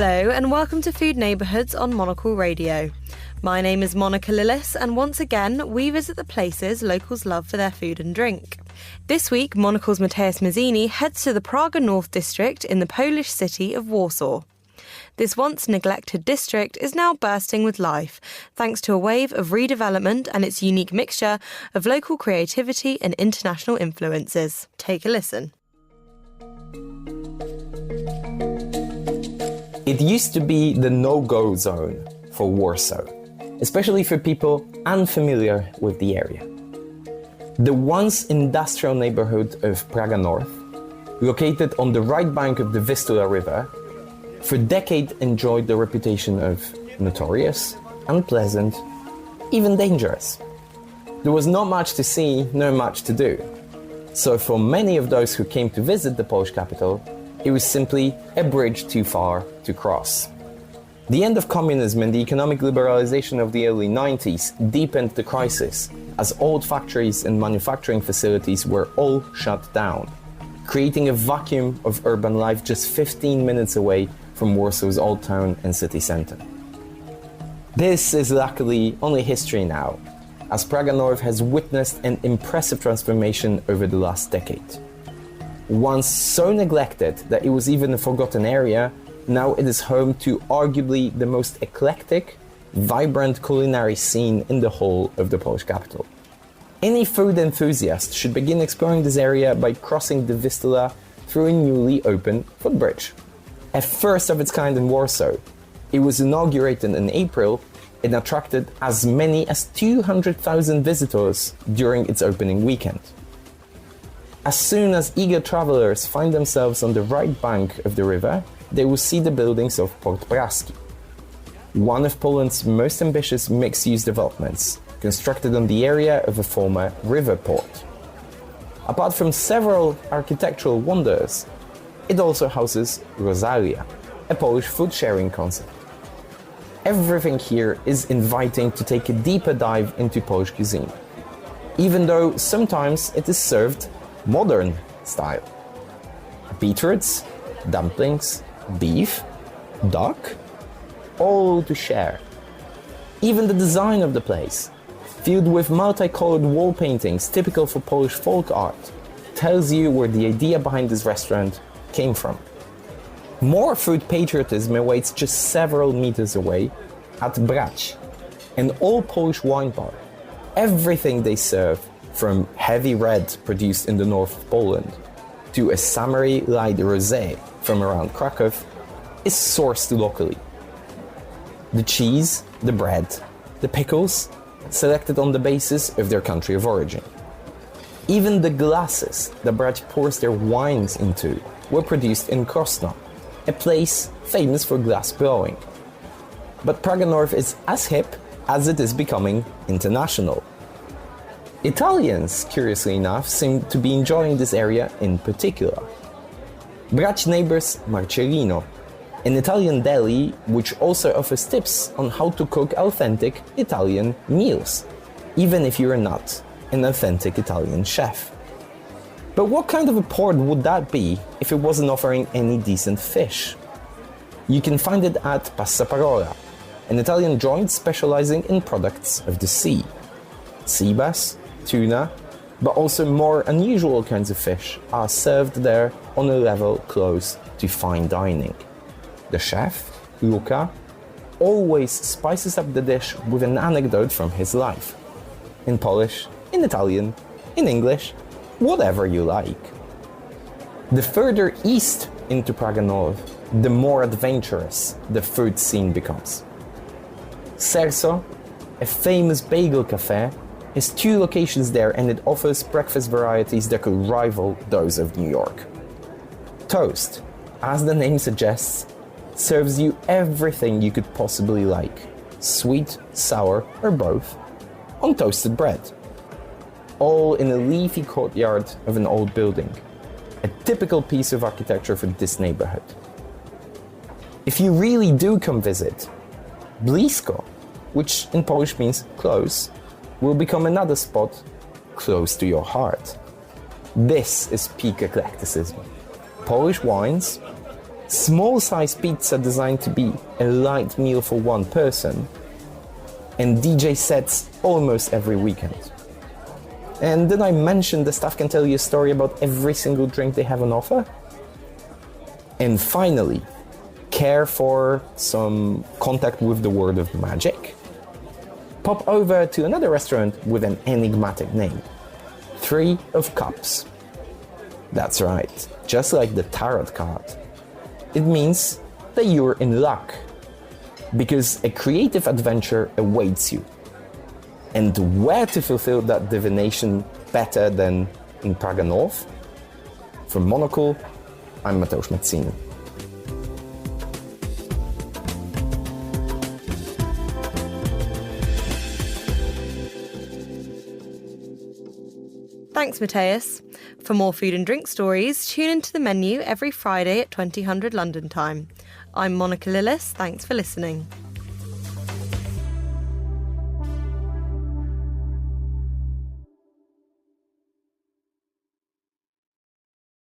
Hello and welcome to Food Neighbourhoods on Monocle Radio. My name is Monica Lillis and once again we visit the places locals love for their food and drink. This week Monocle's Mateusz Mazzini heads to the Praga North district in the Polish city of Warsaw. This once neglected district is now bursting with life thanks to a wave of redevelopment and its unique mixture of local creativity and international influences. Take a listen. It used to be the no-go zone for Warsaw, especially for people unfamiliar with the area. The once industrial neighborhood of Praga North, located on the right bank of the Vistula River, for decades enjoyed the reputation of notorious, unpleasant, even dangerous. There was not much to see, not much to do. So for many of those who came to visit the Polish capital, it was simply a bridge too far to cross. The end of communism and the economic liberalization of the early 90s deepened the crisis, as old factories and manufacturing facilities were all shut down, creating a vacuum of urban life just 15 minutes away from Warsaw's old town and city centre. This is luckily only history now, as Praga North has witnessed an impressive transformation over the last decade. Once so neglected that it was even a forgotten area, now it is home to arguably the most eclectic, vibrant culinary scene in the whole of the Polish capital. Any food enthusiast should begin exploring this area by crossing the Vistula through a newly opened footbridge. A first of its kind in Warsaw, it was inaugurated in April and attracted as many as 200,000 visitors during its opening weekend. As soon as eager travelers find themselves on the right bank of the river, they will see the buildings of Port Praski, one of Poland's most ambitious mixed-use developments, constructed on the area of a former river port. Apart from several architectural wonders, it also houses Rosalia, a Polish food-sharing concept. Everything here is inviting to take a deeper dive into Polish cuisine, even though sometimes it is served modern style. Beetroots, dumplings, beef, duck, all to share. Even the design of the place, filled with multicolored wall paintings typical for Polish folk art, tells you where the idea behind this restaurant came from. More food patriotism awaits just several meters away at Brać, an all-Polish wine bar. Everything they serve, from heavy red produced in the north of Poland to a summery light rosé from around Krakow, is sourced locally. The cheese, the bread, the pickles, selected on the basis of their country of origin. Even the glasses that Brać pours their wines into were produced in Krosno, a place famous for glass blowing. But Praga North is as hip as it is becoming international. Italians, curiously enough, seem to be enjoying this area in particular. Brać neighbors Marcellino, an Italian deli which also offers tips on how to cook authentic Italian meals, even if you're not an authentic Italian chef. But what kind of a port would that be if it wasn't offering any decent fish? You can find it at Passaparola, an Italian joint specializing in products of the sea. Sea bass, tuna, but also more unusual kinds of fish are served there on a level close to fine dining. The chef, Luca, always spices up the dish with an anecdote from his life. In Polish, in Italian, in English, whatever you like. The further east into Praga North, the more adventurous the food scene becomes. Serso, a famous bagel cafe, has 2 locations there and it offers breakfast varieties that could rival those of New York. Toast, as the name suggests, serves you everything you could possibly like, sweet, sour, or both, on toasted bread. All in a leafy courtyard of an old building, a typical piece of architecture for this neighborhood. If you really do come visit, blisko, which in Polish means close, will become another spot close to your heart. This is peak eclecticism. Polish wines, small-sized pizza designed to be a light meal for one person, and DJ sets almost every weekend. And did I mention the staff can tell you a story about every single drink they have on offer? And finally, care for some contact with the world of magic? Pop over to another restaurant with an enigmatic name, Three of Cups. That's right, just like the tarot card. It means that you're in luck, because a creative adventure awaits you. And where to fulfill that divination better than in Praga North? From Monocle, I'm Mateusz Mazzini. Thanks, Mateusz. For more food and drink stories, tune into the menu every Friday at 2000 London time. I'm Monica Lillis. Thanks for listening.